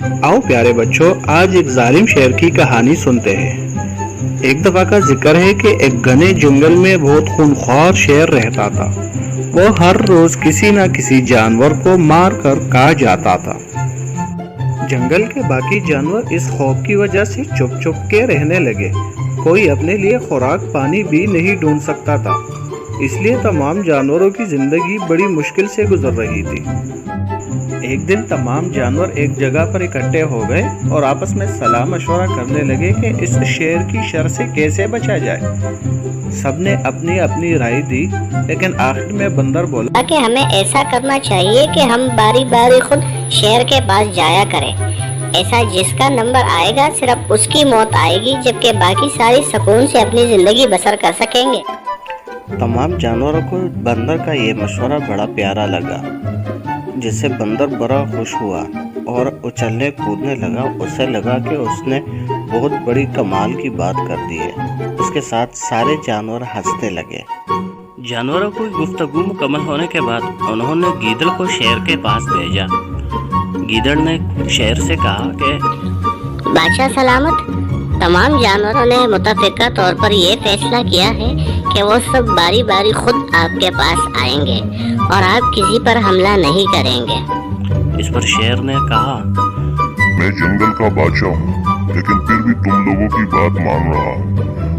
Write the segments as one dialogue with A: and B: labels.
A: आओ प्यारे बच्चों, आज एक जालिम शेर की कहानी सुनते हैं। एक दफा का जिक्र है कि एक घने जंगल में बहुत खूंखार शेर रहता था। वो हर रोज किसी न किसी जानवर को मार कर खा जाता था। जंगल के बाकी जानवर इस खौफ की वजह से चुप चुप के रहने लगे। कोई अपने लिए खुराक पानी भी नहीं ढूंढ सकता था, इसलिए तमाम जानवरों की जिंदगी बड़ी मुश्किल से गुजर रही थी। एक दिन तमाम जानवर एक जगह पर इकट्ठे हो गए और आपस में सलाह मशवरा करने लगे कि इस शेर की शर से कैसे बचा जाए। सबने अपनी अपनी राय दी, लेकिन आखिर में बंदर बोला
B: कि हमें ऐसा करना चाहिए कि हम बारी बारी खुद शेर के पास जाया करें। ऐसा जिसका नंबर आएगा सिर्फ उसकी मौत आएगी, जबकि बाकी सारी सुकून से अपनी जिंदगी बसर कर सकेंगे।
C: तमाम जानवरों को बंदर का ये मशवरा बड़ा प्यारा लगा, जिससे बंदर बड़ा खुश हुआ और उछलने कूदने लगा। उसे लगा कि उसने बहुत बड़ी कमाल की बात कर दी है। उसके साथ सारे जानवर हंसने लगे। जानवरों की गुफ्तगू मुकम्मल होने के बाद उन्होंने गीदड़ को शेर के पास भेजा। गीदड़ ने शेर से कहा कि
B: बादशाह सलामत, तमाम जानवरों ने मुतफ़िका तौर पर यह फैसला किया है कि वो सब बारी बारी खुद आपके पास आएंगे और आप किसी पर हमला नहीं करेंगे।
C: इस पर शेर ने कहा,
D: मैं जंगल का बादशाह हूँ, लेकिन फिर भी तुम लोगों की बात मान रहा हूँ।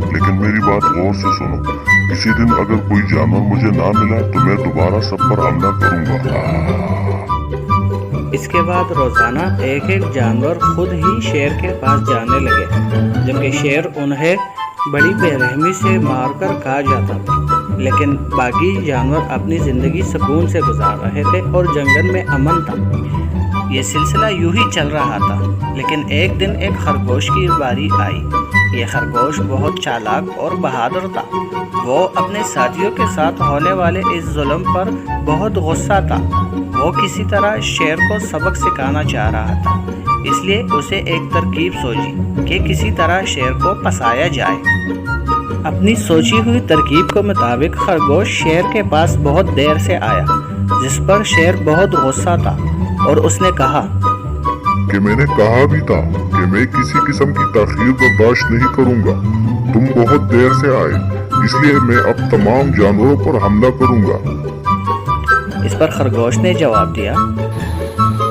D: लेकिन मेरी बात गौर से सुनो, किसी दिन अगर कोई जानवर मुझे ना मिला तो मैं दोबारा सब पर हमला करूँगा।
A: इसके बाद रोजाना एक एक जानवर खुद ही शेर के पास जाने लगे, जबकि शेर उन्हें बड़ी बेरहमी से मारकर खा जाता था। लेकिन बाकी जानवर अपनी जिंदगी सुकून से गुजार रहे थे और जंगल में अमन था। ये सिलसिला यूं ही चल रहा था, लेकिन एक दिन एक खरगोश की बारी आई। ये खरगोश बहुत चालाक और बहादुर था। वो अपने साथियों के साथ होने वाले इस जुल्म पर बहुत गुस्सा था। वो किसी तरह शेर को सबक सिखाना चाह रहा था, इसलिए उसे एक तरकीब सूझी कि किसी तरह शेर को फंसाया जाए। अपनी सोची हुई तरकीब के मुताबिक खरगोश शेर के पास बहुत देर से आया, जिस पर शेर बहुत गुस्सा था और उसने कहा
D: कि मैंने कहा भी था कि मैं किसी किस्म की ताखीर बर्दाश्त नहीं करूंगा। तुम बहुत देर से आए, इसलिए मैं अब तमाम जानवरों पर हमला करूंगा।
A: इस पर खरगोश ने जवाब दिया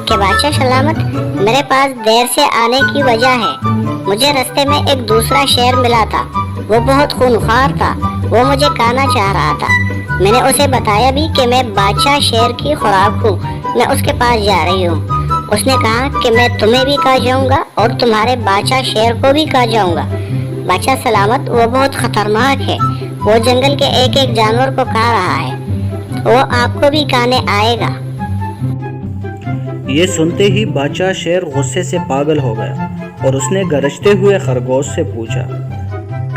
B: कि बादशाह सलामत, मेरे पास देर से आने की वजह है। मुझे रास्ते में एक दूसरा शेर मिला था। वो बहुत खूंखार था। वो मुझे खाना चाह रहा था। मैंने उसे बताया भी कि मैं बादशाह शेर की खुराक हूँ, मैं उसके पास जा रही हूँ। उसने कहा कि मैं तुम्हें भी खा जाऊंगा और तुम्हारे बादशाह शेर को भी खा जाऊंगा। बादशाह सलामत, वो बहुत खतरनाक है। वो जंगल के एक एक जानवर को खा रहा है। वो आपको भी खाने आएगा।
A: ये सुनते ही बादशाह शेर गुस्से से पागल हो गया और उसने गरजते हुए खरगोश से पूछा,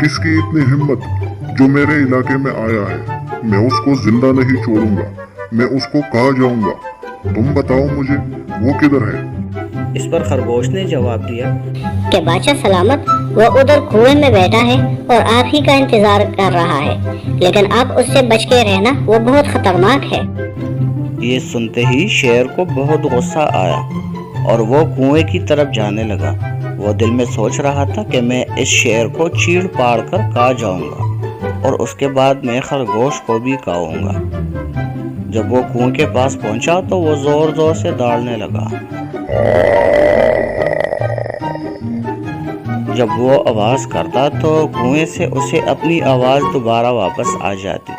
D: किसकी इतनी हिम्मत जो मेरे इलाके में आया है? मैं उसको जिंदा नहीं छोड़ूंगा, मैं उसको खा जाऊंगा। तुम बताओ मुझे, वो किधर है?
A: इस पर खरगोश ने जवाब दिया
B: कि बादशाह सलामत, वो उधर कुएं में बैठा है और आप ही का इंतजार कर रहा है, लेकिन आप उससे बच के रहना, वो बहुत खतरनाक है।
C: ये सुनते ही शेर को बहुत गुस्सा आया और वो कुएं की तरफ जाने लगा। वो दिल में सोच रहा था कि मैं इस शेर को चीड़ पाड़ कर खा जाऊंगा और उसके बाद मैं खरगोश को भी खाऊंगा। जब वो कुएं के पास पहुंचा तो वो जोर जोर से दौड़ने लगा। जब वो आवाज करता तो कुएं से उसे अपनी आवाज दोबारा वापस आ जाती।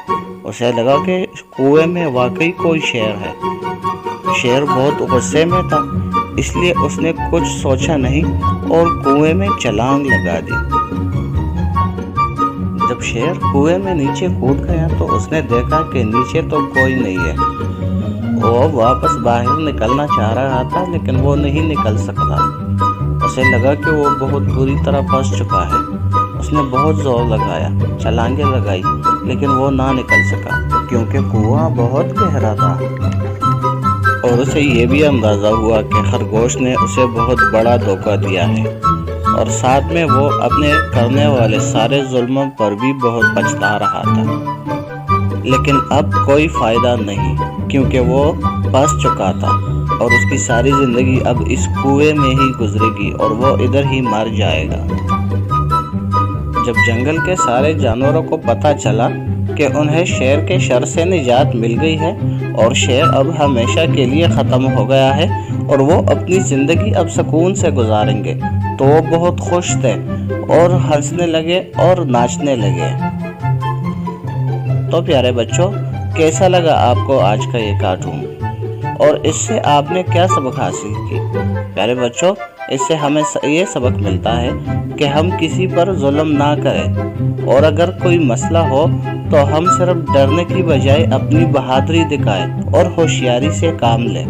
C: उसे लगा कि कुएं में वाकई कोई शेर है। शेर बहुत गुस्से में था, इसलिए उसने कुछ सोचा नहीं और कुएं में छलांग लगा दी। जब शेर कुएं में नीचे कूद गया तो उसने देखा कि नीचे तो कोई नहीं है। वो वापस बाहर निकलना चाह रहा था, लेकिन वो नहीं निकल सकता। उसे लगा कि वो बहुत बुरी तरह फंस चुका है। उसने बहुत जोर लगाया, छलांगे लगाई, लेकिन वो ना निकल सका क्योंकि कुआं बहुत गहरा था। और उसे ये भी अंदाज़ा हुआ कि खरगोश ने उसे बहुत बड़ा धोखा दिया है और साथ में वो अपने करने वाले सारे जुल्मों पर भी बहुत पछता रहा था। लेकिन अब कोई फायदा नहीं, क्योंकि वो फंस चुका था। اور اس کی ساری زندگی اب اس کنویں میں ہی گزرے گی اور وہ ادھر ہی مر جائے گا۔ جب جنگل کے سارے جانوروں کو پتہ چلا کہ انہیں شیر کے شر سے نجات مل گئی ہے اور شیر اب ہمیشہ کے لیے ختم ہو گیا ہے اور وہ اپنی زندگی اب سکون سے گزاریں گے، تو وہ بہت خوش تھے اور ہنسنے لگے اور ناچنے لگے۔ تو پیارے بچوں، کیسا لگا آپ کو آج کا یہ کارٹون اور اس سے آپ نے کیا سبق حاصل کی؟ پیارے بچوں، اس سے ہمیں یہ سبق ملتا ہے کہ ہم کسی پر ظلم نہ کریں اور اگر کوئی مسئلہ ہو تو ہم صرف ڈرنے کی بجائے اپنی بہادری دکھائیں اور ہوشیاری سے کام لیں۔